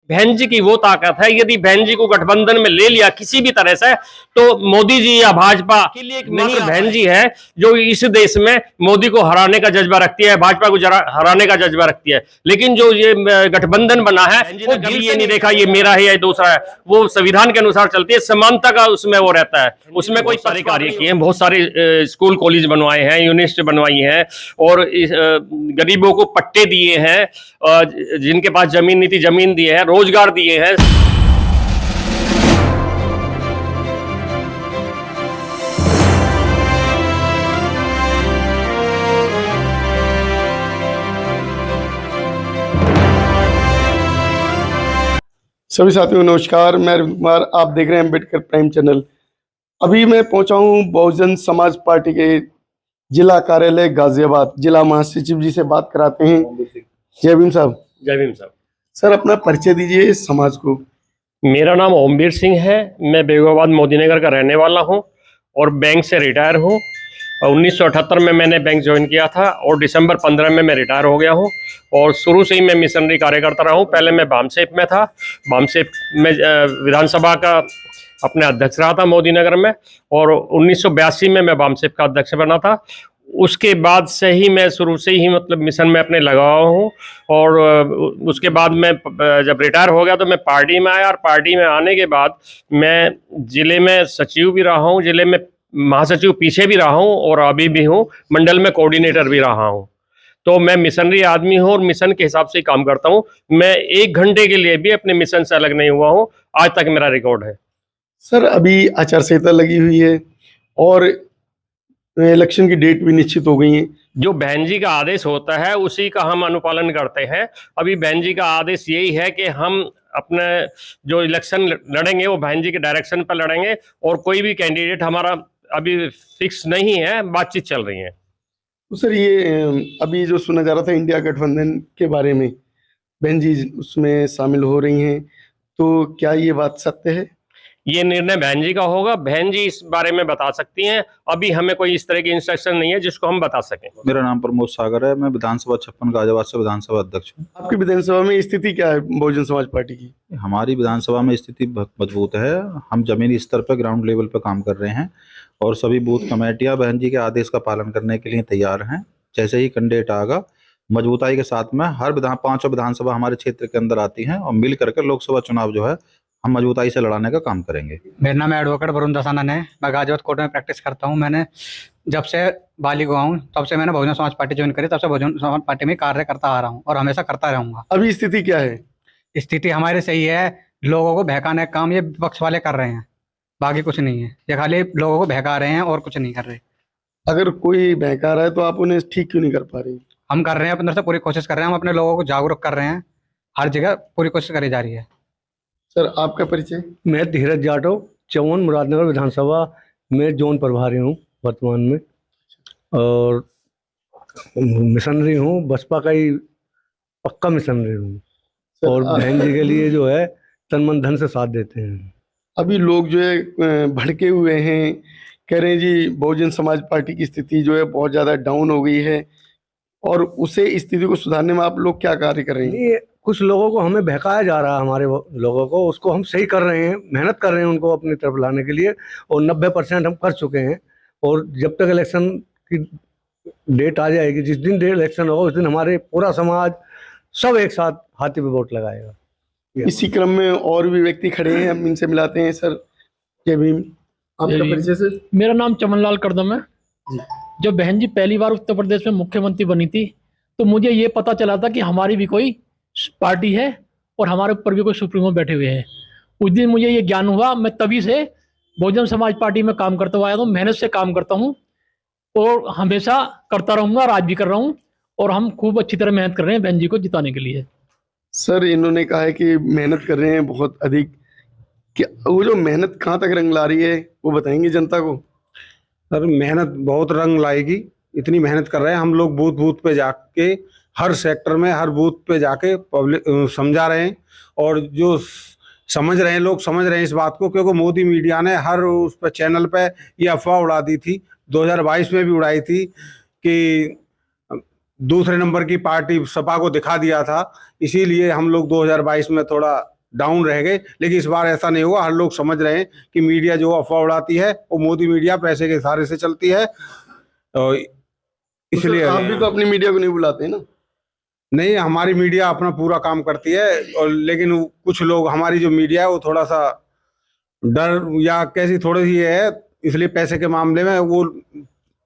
बहन जी की वो ताकत है, यदि बहन जी को गठबंधन में ले लिया किसी भी तरह से, तो मोदी जी या भाजपा के लिए एक मात्र बहन जी है जो इस देश में मोदी को हराने का जज्बा रखती है, भाजपा को हराने का जज्बा रखती है। लेकिन जो ये गठबंधन बना है, वो कभी ये नहीं देखा ये मेरा है या दूसरा है, वो संविधान के अनुसार चलती है, समानता का उसमें वो रहता है। उसमें कोई सारे कार्य किए हैं, बहुत सारे स्कूल कॉलेज बनवाए हैं, यूनिवर्सिटी बनवाई है, और गरीबों को पट्टे दिए हैं, जिनके पास जमीन नहीं थी जमीन दिए हैं, रोजगार दिए हैं। सभी साथियों नमस्कार, मैं रविंद्र कुमार, आप देख रहे हैं अम्बेडकर प्राइम चैनल। अभी मैं पहुंचा हूं बहुजन समाज पार्टी के जिला कार्यालय गाजियाबाद। जिला महासचिव जी से बात कराते हैं। जय भीम साहब। जय भीम साहब। सर, अपना परिचय दीजिए इस समाज को। मेरा नाम ओमवीर सिंह है, मैं बेगोबाद मोदीनगर का रहने वाला हूं और बैंक से रिटायर हूं। 1978 में मैंने बैंक ज्वाइन किया था और दिसंबर 15 में मैं रिटायर हो गया हूं। और शुरू से ही मैं मिशनरी कार्यकर्ता रहा हूं। पहले मैं बामसेप में था, बामसेप में विधानसभा का अपने अध्यक्ष रहा था मोदीनगर में, और 1982 में मैं बामसेप का अध्यक्ष बना था। उसके बाद से ही मैं शुरू से ही मतलब मिशन में अपने लगा हुआ हूँ। और उसके बाद मैं जब रिटायर हो गया तो मैं पार्टी में आया, और पार्टी में आने के बाद मैं जिले में सचिव भी रहा हूँ, जिले में महासचिव पीछे भी रहा हूँ, और अभी भी हूँ, मंडल में कोऑर्डिनेटर भी रहा हूँ। तो मैं मिशनरी आदमी हूँ और मिशन के हिसाब से ही काम करता हूँ। मैं 1 घंटे के लिए भी अपने मिशन से अलग नहीं हुआ हूँ, आज तक मेरा रिकॉर्ड है। सर, अभी आचार संहिता लगी हुई है और इलेक्शन की डेट भी निश्चित हो गई है। जो बहन जी का आदेश होता है उसी का हम अनुपालन करते हैं। अभी बहन जी का आदेश यही है कि हम अपने जो इलेक्शन लड़ेंगे वो बहन जी के डायरेक्शन पर लड़ेंगे, और कोई भी कैंडिडेट हमारा अभी फिक्स नहीं है, बातचीत चल रही है। तो सर, ये अभी जो सुना जा रहा था इंडिया गठबंधन के बारे में, बहन जी उसमें शामिल हो रही हैं, तो क्या ये बात सत्य है? ये निर्णय बहन जी का होगा, बहन जी इस बारे में बता सकती हैं। अभी हमें कोई इस तरह की इंस्ट्रक्शन नहीं है जिसको हम बता सकें। मेरा नाम प्रमोद सागर है, मैं विधानसभा 56 गाजियाबाद से विधानसभा अध्यक्ष हूँ। आपकी विधानसभा में स्थिति क्या है बहुजन समाज पार्टी की? हमारी विधानसभा में स्थिति बहुत मजबूत है। हम जमीनी स्तर पर ग्राउंड लेवल पर काम कर रहे हैं, और सभी बूथ कमेटियां बहन जी के आदेश का पालन करने के लिए तैयार हैं। जैसे ही कैंडिडेट आएगा, मजबूताई के साथ में हर 5 विधानसभा हमारे क्षेत्र के अंदर आती हैं, और मिल करके लोकसभा चुनाव जो है हम मजबूताई से लड़ाने का काम करेंगे। मेरा नाम एडवोकेट वरुण दसानन है। मैं गाजियाबाद कोर्ट में प्रैक्टिस करता हूँ। मैंने जब से बालिग हुआ हूँ तब से मैंने बहुजन समाज पार्टी ज्वाइन करी, तब से बहुजन समाज पार्टी में कार्य करता आ रहा हूँ और हमेशा करता रहूँगा। अभी स्थिति क्या है? स्थिति हमारी सही है। लोगों को बहकाने का काम ये विपक्ष वाले कर रहे हैं, बाकी कुछ नहीं है। ये खाली लोगों को बहका रहे हैं और कुछ नहीं कर रहे। अगर कोई बहका रहा है तो आप उन्हें ठीक क्यों नहीं कर पा रही? हम कर रहे हैं, अपनी तरफ से पूरी कोशिश कर रहे हैं। हम अपने लोगों को जागरूक कर रहे हैं, हर जगह पूरी कोशिश करी जा रही है। सर, आपका परिचय? मैं धीरज जाटव, चौवन मुरादनगर विधानसभा में जोन प्रभारी हूँ वर्तमान में, और मिशनरी हूँ, बसपा का ही पक्का मिशनरी हूँ, और बहन जी के लिए जो है तन मन धन से साथ देते हैं। अभी लोग जो है भड़के हुए हैं, कह रहे हैं जी बहुजन समाज पार्टी की स्थिति जो है बहुत ज़्यादा डाउन हो गई है, और उसे स्थिति को सुधारने में आप लोग क्या कार्य कर रहे हैं? कुछ लोगों को हमें बहकाया जा रहा है, हमारे लोगों को, उसको हम सही कर रहे हैं, मेहनत कर रहे हैं उनको अपनी तरफ लाने के लिए, और 90% हम कर चुके हैं। और जब तक इलेक्शन की डेट आ जाएगी, जिस दिन इलेक्शन होगा उस दिन हमारे पूरा समाज सब एक साथ हाथी पे वोट लगाएगा। इसी क्रम में और भी व्यक्ति खड़े हैं, हम इनसे मिलाते हैं। सर, जय भीम। आपका परिचय सर? मेरा नाम चमनलाल करदम है जी। जब बहन जी पहली बार उत्तर प्रदेश में मुख्यमंत्री बनी थी तो मुझे ये पता चला था कि हमारी भी कोई पार्टी है और हमारे ऊपर भी कोई सुप्रीमो बैठे हुए हैं। उस दिन मुझे ये ज्ञान हुआ। मैं तभी से बहुजन समाज पार्टी में काम करता हुआ आया हूँ, मेहनत से काम करता हूँ और हमेशा करता रहूँगा, और आज भी कर रहा हूँ, और हम खूब अच्छी तरह मेहनत कर रहे हैं बहन जी को जिताने के लिए। सर, इन्होंने कहा है कि मेहनत कर रहे हैं बहुत अधिक। क्या वो जो मेहनत कहाँ तक रंग ला रही है वो बताएंगे जनता को? सर, मेहनत बहुत रंग लाएगी। इतनी मेहनत कर रहे हैं हम लोग, बूथ बूथ पे जाके, हर सेक्टर में, हर बूथ पे जाके पब्लिक समझा रहे हैं, और जो समझ रहे हैं लोग समझ रहे हैं इस बात को, क्योंकि मोदी मीडिया ने हर उस पर चैनल पे ये अफवाह उड़ा दी थी, 2022 में भी उड़ाई थी कि दूसरे नंबर की पार्टी सपा को दिखा दिया था। इसीलिए हम लोग 2022 में थोड़ा डाउन रह गए, लेकिन इस बार ऐसा नहीं होगा। हर लोग समझ रहे हैं कि मीडिया जो अफवाह उड़ाती है वो मोदी मीडिया पैसे के सहारे से चलती है, और तो इसलिए सर, आप भी तो अपनी मीडिया को नहीं बुलाते हैं ना। नहीं, हमारी मीडिया अपना पूरा काम करती है, और लेकिन कुछ लोग, हमारी जो मीडिया है वो थोड़ा सा डर या कैसी थोड़ी सी है, इसलिए पैसे के मामले में वो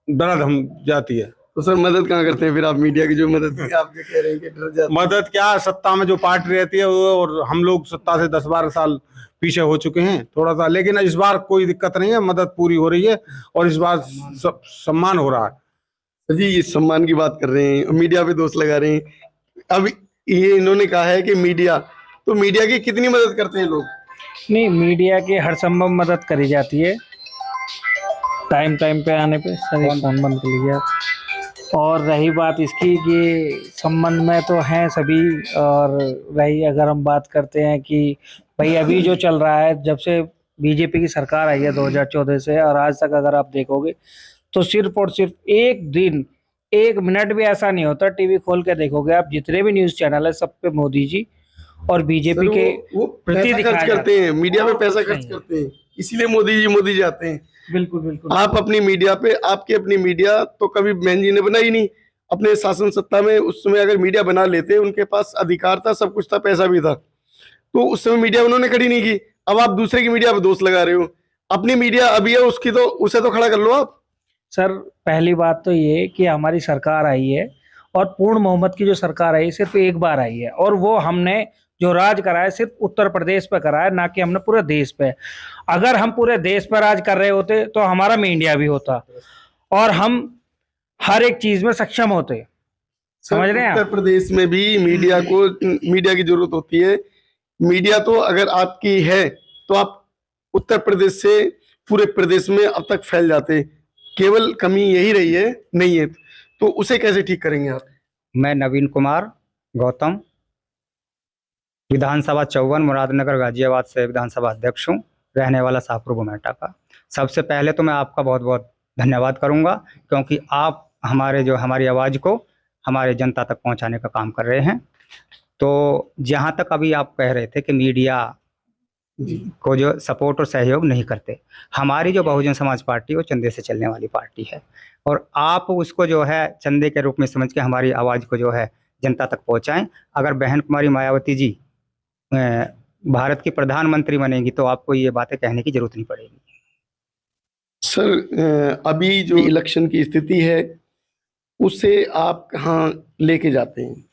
डर हम जाती है। तो सर मदद कहाँ करते हैं फिर आप मीडिया की? जो मदद आप जो कह रहे हैं कि डर जाते हैं। मदद क्या, सत्ता में जो पार्टी रहती है वो, और हम लोग सत्ता से 10-12 साल पीछे हो चुके हैं थोड़ा सा, लेकिन इस बार कोई दिक्कत नहीं है, मदद पूरी हो रही है और इस बार सम्मान हो रहा है। सर जी, ये सम्मान की बात कर रहे हैं, मीडिया पे दोष लगा रहे हैं। अब ये इन्होंने कहा है कि मीडिया, तो मीडिया की कितनी मदद करते हैं लोग? नहीं, मीडिया की हर संभव मदद करी जाती है, टाइम टाइम पे आने पे। सर फोन बंद कर लीजिए आप। और रही बात इसकी कि संबंध में तो हैं सभी, और रही अगर हम बात करते हैं कि भाई अभी जो चल रहा है, जब से बीजेपी की सरकार आई है 2014 से और आज तक अगर आप देखोगे तो सिर्फ और सिर्फ एक दिन, एक मिनट भी ऐसा नहीं होता, टीवी खोल के देखोगे आप, जितने भी न्यूज़ चैनल है सब पे मोदी जी और बीजेपी के वो प्रति पैसा खर्च करते हैं, मीडिया पे पैसा खर्च करते हैं, इसीलिए मोदी जी आते हैं। बिल्कुल बिल्कुल। आप अपनी मीडिया पे, आपकी अपनी मीडिया तो कभी बहन जी ने बनाई नहीं अपने शासन सत्ता में। उस समय अगर मीडिया बना लेते, उनके पास अधिकार था, सब कुछ था, पैसा भी था, तो उस समय मीडिया उन्होंने खड़ी नहीं की। अब आप दूसरे की मीडिया पे दोष लगा रहे हो। अपनी मीडिया अभी है, उसकी तो उसे तो खड़ा कर लो आप। सर पहली बात तो ये कि हमारी सरकार आई है और पूर्ण बहुमत की जो सरकार आई सिर्फ एक बार आई है, और वो हमने जो राज करा है सिर्फ उत्तर प्रदेश पे करा है, ना कि हमने पूरे देश पे। अगर हम पूरे देश पर राज कर रहे होते तो हमारा मीडिया भी होता और हम हर एक चीज में सक्षम होते। समझ रहे हैं आप? उत्तर प्रदेश में भी मीडिया की जरूरत होती है। मीडिया तो अगर आपकी है तो आप उत्तर प्रदेश से पूरे प्रदेश में अब तक फैल जाते। केवल कमी यही रही है, नहीं है तो उसे कैसे ठीक करेंगे आप? मैं नवीन कुमार गौतम, विधानसभा 54 मुरादनगर गाजियाबाद से विधानसभा अध्यक्ष हूँ, रहने वाला शाहपुर गुमेटा का। सबसे पहले तो मैं आपका बहुत बहुत धन्यवाद करूँगा, क्योंकि आप हमारी आवाज़ को हमारे जनता तक पहुँचाने का काम कर रहे हैं। तो जहाँ तक अभी आप कह रहे थे कि मीडिया को जो सपोर्ट और सहयोग नहीं करते, हमारी जो बहुजन समाज पार्टी वो चंदे से चलने वाली पार्टी है, और आप उसको जो है चंदे के रूप में समझ के हमारी आवाज़ को जो है जनता तक पहुंचाएं। अगर बहन कुमारी मायावती जी भारत की प्रधानमंत्री बनेगी तो आपको ये बातें कहने की जरूरत नहीं पड़ेगी। सर, अभी जो इलेक्शन की स्थिति है उसे आप कहाँ लेके जाते हैं?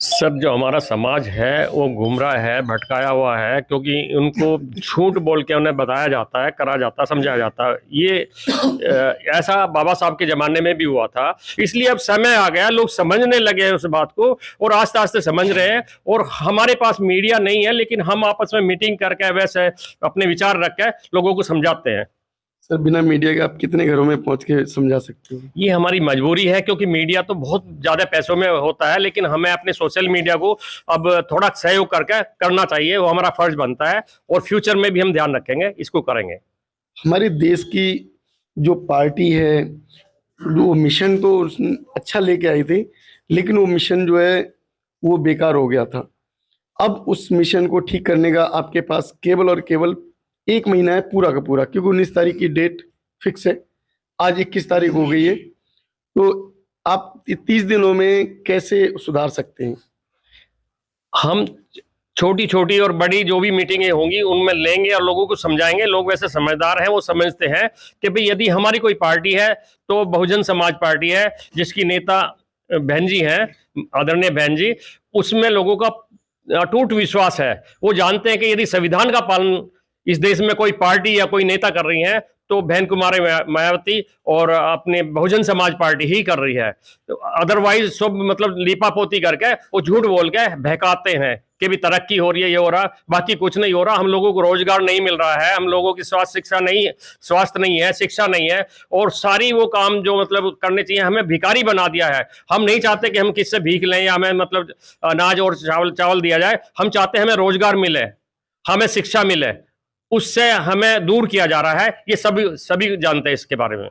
सब जो हमारा समाज है वो गुमराह है, भटकाया हुआ है, क्योंकि उनको झूठ बोल के उन्हें बताया जाता है, करा जाता है, समझाया जाता है। ये ऐसा बाबा साहब के ज़माने में भी हुआ था, इसलिए अब समय आ गया, लोग समझने लगे हैं उस बात को और आस्ते आस्ते समझ रहे हैं। और हमारे पास मीडिया नहीं है, लेकिन हम आपस में मीटिंग करके वैसे अपने विचार रख के लोगों को समझाते हैं। सर, बिना मीडिया के आप कितने घरों में पहुंच के समझा सकते हो? ये हमारी मजबूरी है, क्योंकि मीडिया तो बहुत ज़्यादा पैसों में होता है, लेकिन हमें अपने सोशल मीडिया को अब थोड़ा सहयोग करके करना चाहिए, वो हमारा फर्ज बनता है और फ्यूचर में भी हम ध्यान रखेंगे, इसको करेंगे। हमारे देश की जो पार्टी है, वो मिशन तो अच्छा लेके आई थी, लेकिन वो मिशन जो है वो बेकार हो गया था। अब उस मिशन को ठीक करने का आपके पास केवल और केवल 1 महीना है पूरा का पूरा, क्योंकि 19 तारीख की डेट फिक्स है, आज 21 तारीख हो गई है। तो आप 30 दिनों में कैसे सुधार सकते हैं? हम छोटी छोटी और बड़ी जो भी मीटिंगें होंगी उनमें लेंगे और लोगों को समझाएंगे। लोग वैसे समझदार हैं, वो समझते हैं कि भाई यदि हमारी कोई पार्टी है तो बहुजन समाज पार्टी है, जिसकी नेता बहन जी हैं, आदरणीय बहन जी, उसमें लोगों का अटूट विश्वास है। वो जानते हैं कि यदि संविधान का पालन इस देश में कोई पार्टी या कोई नेता कर रही है तो बहन कुमारी मायावती और अपने बहुजन समाज पार्टी ही कर रही है। तो अदरवाइज सब मतलब लीपापोती करके वो झूठ बोल के बहकाते हैं कि भी तरक्की हो रही है, ये हो रहा, बाकी कुछ नहीं हो रहा। हम लोगों को रोजगार नहीं मिल रहा है, हम लोगों की स्वास्थ्य नहीं है, शिक्षा नहीं है, और सारी वो काम जो मतलब करने चाहिए हमें भिखारी बना दिया है। हम नहीं चाहते कि हम किससे भीख लें या हमें मतलब अनाज और चावल दिया जाए। हम चाहते हैं हमें रोजगार मिले, हमें शिक्षा मिले, उससे हमें दूर किया जा रहा है। ये सभी जानते हैं इसके बारे में।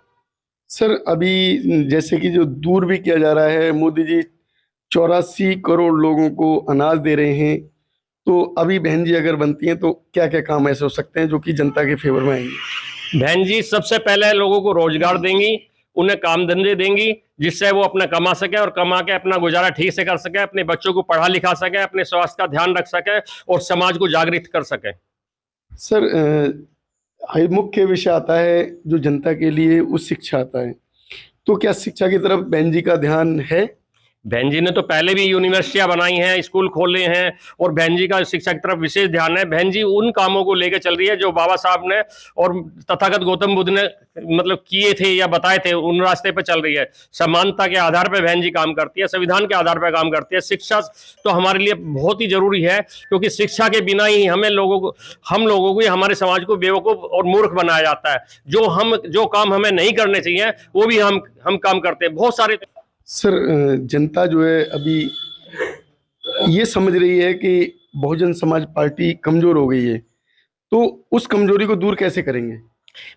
सर, अभी जैसे कि जो दूर भी किया जा रहा है, मोदी जी 84 करोड़ लोगों को अनाज दे रहे हैं, तो अभी बहन जी अगर बनती हैं तो क्या क्या काम ऐसे हो सकते हैं जो कि जनता के फेवर में आएंगे? बहन जी सबसे पहले लोगों को रोजगार देंगी, उन्हें काम धंधे देंगी, जिससे वो अपना कमा सके और कमा के अपना गुजारा ठीक से कर सके, अपने बच्चों को पढ़ा लिखा सके, अपने स्वास्थ्य का ध्यान रख सके और समाज को जागृत कर सके। सर मुख्य विषय आता है जो जनता के लिए, उस शिक्षा आता है, तो क्या शिक्षा की तरफ बहन जी का ध्यान है? बहन जी ने तो पहले भी यूनिवर्सिटियां बनाई हैं, स्कूल खोले हैं और बहन जी का शिक्षा की तरफ विशेष ध्यान है। बहन जी उन कामों को लेकर चल रही है जो बाबा साहब ने और तथागत गौतम बुद्ध ने मतलब किए थे या बताए थे, उन रास्ते पर चल रही है। समानता के आधार पर बहन जी काम करती है, संविधान के आधार पर काम करती है। शिक्षा तो हमारे लिए बहुत ही जरूरी है, क्योंकि शिक्षा के बिना ही हम लोगों को हमारे समाज को बेवकूफ और मूर्ख बनाया जाता है। जो काम हमें नहीं करने चाहिए वो भी हम काम करते हैं बहुत सारे। सर जनता जो है अभी ये समझ रही है कि बहुजन समाज पार्टी कमजोर हो गई है, तो उस कमजोरी को दूर कैसे करेंगे?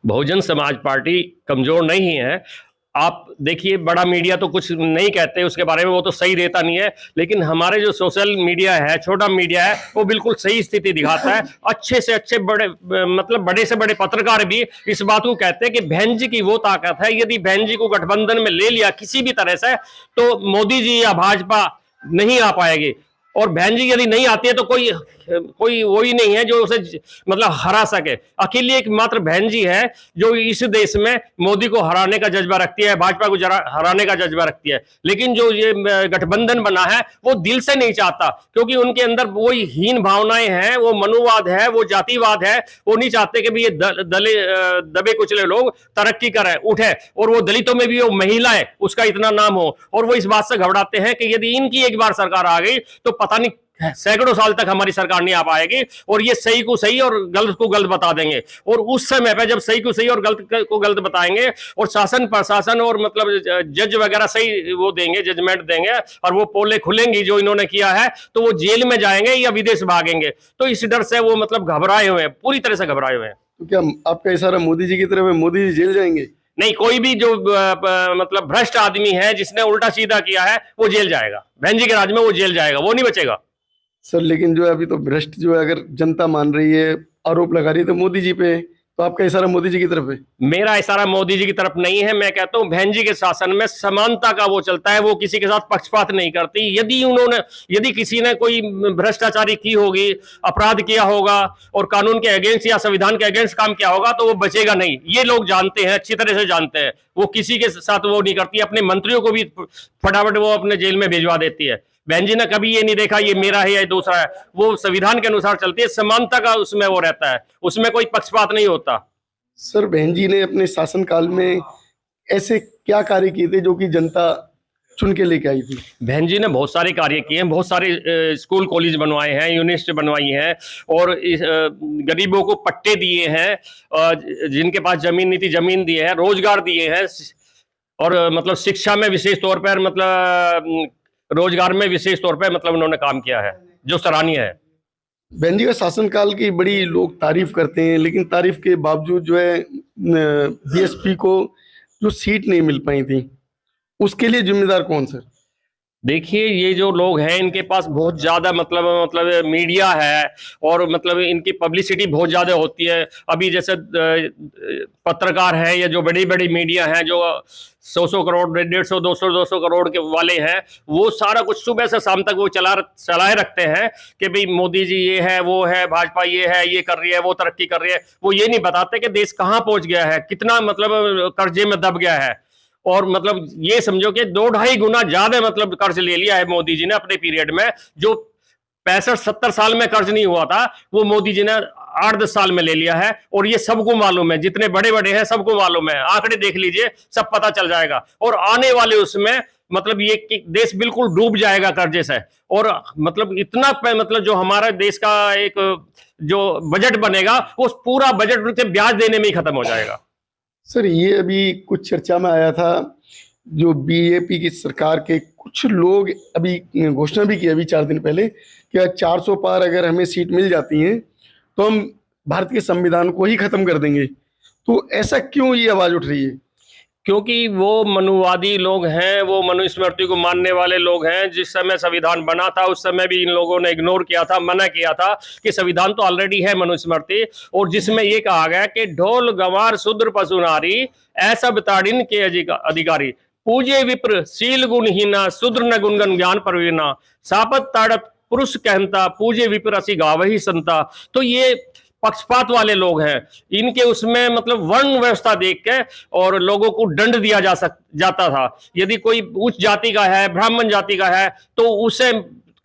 बहुजन समाज पार्टी कमजोर नहीं है। आप देखिए, बड़ा मीडिया तो कुछ नहीं कहते उसके बारे में, वो तो सही रहता नहीं है, लेकिन हमारे जो सोशल मीडिया है, छोटा मीडिया है, वो बिल्कुल सही स्थिति दिखाता है। अच्छे से अच्छे बड़े से बड़े पत्रकार भी इस बात को कहते हैं कि बहन जी की वो ताकत है, यदि बहन जी को गठबंधन में ले लिया किसी भी तरह से तो मोदी जी या भाजपा नहीं आ पाएगी। और बहन जी यदि नहीं आती है तो कोई वो ही नहीं है जो उसे मतलब हरा सके। अकेली एक मात्र बहन जी है जो इस देश में मोदी को हराने का जज्बा रखती है, भाजपा को हराने का जज्बा रखती है। लेकिन जो ये गठबंधन बना है वो दिल से नहीं चाहता, क्योंकि उनके अंदर वो हीन भावनाएं हैं, वो मनुवाद है, वो जातिवाद है। वो नहीं चाहते कि भाई ये दबे कुचले लोग तरक्की करें, उठे, और वो दलितों में भी वो महिलाएं उसका इतना नाम हो। और वो इस बात से घबराते हैं कि यदि इनकी एक बार सरकार आ गई तो पता नहीं सैकड़ों साल तक हमारी सरकार नहीं आ पाएगी, और ये सही को सही और गलत को गलत बता देंगे। और उस समय पे जब सही को सही और गलत को गलत बताएंगे और शासन प्रशासन और मतलब जज वगैरह सही वो देंगे, जजमेंट देंगे, और वो पोले खुलेंगी जो इन्होंने किया है, तो वो जेल में जाएंगे या विदेश भागेंगे। तो इस डर से वो मतलब घबराए हुए हैं, पूरी तरह से घबराए हुए हैं। तो क्या आपका इशारा मोदी जी की तरफ है, मोदी जी जेल जाएंगे? नहीं, कोई भी जो मतलब भ्रष्ट आदमी है जिसने उल्टा सीधा किया है वो जेल जाएगा। बहन जी के राज में वो जेल जाएगा, वो नहीं बचेगा। सर लेकिन जो है अभी तो भ्रष्ट जो है अगर जनता मान रही है, आरोप लगा रही है, तो मोदी जी पे, तो आपका इशारा मोदी जी की तरफ है? मेरा इशारा मोदी जी की तरफ नहीं है। मैं कहता हूं बहन जी के शासन में समानता का वो चलता है, वो किसी के साथ पक्षपात नहीं करती। यदि किसी ने कोई भ्रष्टाचारी की होगी, अपराध किया होगा और कानून के अगेंस्ट या संविधान के अगेंस्ट काम किया होगा तो वो बचेगा नहीं। ये लोग जानते हैं, अच्छी तरह से जानते हैं। वो किसी के साथ वो नहीं करती, अपने मंत्रियों को भी फटाफट वो अपने जेल में भिजवा देती है। बहन जी ने कभी ये नहीं देखा ये मेरा है या दूसरा है, वो संविधान के अनुसार चलती है, समानता का उसमें वो रहता है, उसमें कोई पक्षपात नहीं होता। सर बहन जी ने अपने शासनकाल में ऐसे क्या कार्य किए थे जो कि जनता चुन के लेके आई थी? बहन जी ने बहुत सारे कार्य किए हैं, बहुत सारे स्कूल कॉलेज बनवाए हैं, यूनिवर्सिटी बनवाई हैं, और गरीबों को पट्टे दिए हैं, जिनके पास जमीन नहीं थी जमीन दिए हैं, रोजगार दिए हैं, और मतलब शिक्षा में विशेष तौर पर मतलब रोजगार में विशेष तौर पर मतलब उन्होंने काम किया है जो सराहनीय है। बहन जी का शासनकाल की बड़ी लोग तारीफ करते हैं, लेकिन तारीफ के बावजूद जो है बीएसपी को जो सीट नहीं मिल पाई थी, उसके लिए जिम्मेदार कौन सर? देखिए, ये जो लोग हैं इनके पास बहुत ज़्यादा मतलब मीडिया है और मतलब इनकी पब्लिसिटी बहुत ज़्यादा होती है। अभी जैसे पत्रकार हैं या जो बड़ी बड़ी मीडिया हैं जो 100 करोड़ 150 200 करोड़ के वाले हैं, वो सारा कुछ सुबह से शाम तक वो चलाए रखते हैं कि भाई मोदी जी ये है, वो है, भाजपा ये है, ये कर रही है, वो तरक्की कर रही है। वो ये नहीं बताते कि देश कहाँ पहुँच गया है, कितना मतलब कर्जे में दब गया है। और मतलब ये समझो कि 2-2.5 गुना ज्यादा मतलब कर्ज ले लिया है मोदी जी ने अपने पीरियड में। जो 65-70 साल में कर्ज नहीं हुआ था वो मोदी जी ने 8-10 साल में ले लिया है, और ये सबको मालूम है, जितने बड़े बड़े हैं सबको मालूम है। आंकड़े देख लीजिए, सब पता चल जाएगा। और आने वाले उसमें मतलब ये कि देश बिल्कुल डूब जाएगा कर्जे से, और मतलब इतना मतलब जो हमारा देश का एक जो बजट बनेगा वो पूरा बजट से ब्याज देने में ही खत्म हो जाएगा। सर ये अभी कुछ चर्चा में आया था, जो बीजेपी की सरकार के कुछ लोग अभी घोषणा भी की अभी 4 दिन पहले कि 400 पार अगर हमें सीट मिल जाती हैं तो हम भारत के संविधान को ही खत्म कर देंगे। तो ऐसा क्यों ये आवाज उठ रही है? क्योंकि वो मनुवादी लोग हैं, वो मनुस्मृति को मानने वाले लोग हैं। जिस समय संविधान बना था उस समय भी इन लोगों ने इग्नोर किया था, मना किया था कि संविधान तो ऑलरेडी है मनुस्मृति, और जिसमें ये कहा गया कि ढोल गंवार शूद्र पशु नारी ऐसा बिताड़िन के अधिकारी, पूजे विप्र शील गुणहीना शूद्र न गुणगन ज्ञान परवीना, सापत ताड़त पुरुष कहता पूजे विप्र असी गावही संता। तो ये पक्षपात वाले लोग हैं, इनके उसमें मतलब वर्ण व्यवस्था देख के और लोगों को दंड दिया जाता था। यदि कोई उच्च जाति का है, ब्राह्मण जाति का है, तो उसे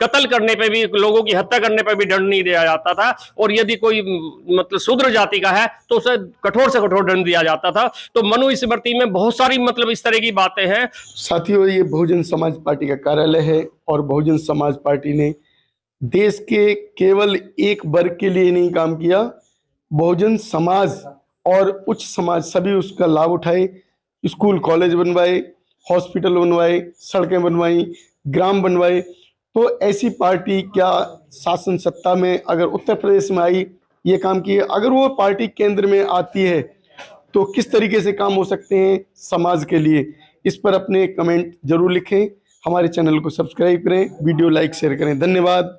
कत्ल करने पे भी, लोगों की हत्या करने पे भी दंड नहीं दिया जाता था, और यदि कोई मतलब शूद्र जाति का है तो उसे कठोर से कठोर दंड दिया जाता था। तो मनुस्मृति में बहुत सारी मतलब इस तरह की बातें हैं। साथियों, ये बहुजन समाज पार्टी का कार्यालय है और बहुजन समाज पार्टी ने देश के केवल एक वर्ग के लिए नहीं काम किया, बहुजन समाज और उच्च समाज सभी उसका लाभ उठाए। स्कूल कॉलेज बनवाए, हॉस्पिटल बनवाए, सड़कें बनवाई, ग्राम बनवाए। तो ऐसी पार्टी क्या शासन सत्ता में अगर उत्तर प्रदेश में आई ये काम किए, अगर वो पार्टी केंद्र में आती है तो किस तरीके से काम हो सकते हैं समाज के लिए, इस पर अपने कमेंट जरूर लिखें। हमारे चैनल को सब्सक्राइब करें, वीडियो लाइक शेयर करें। धन्यवाद।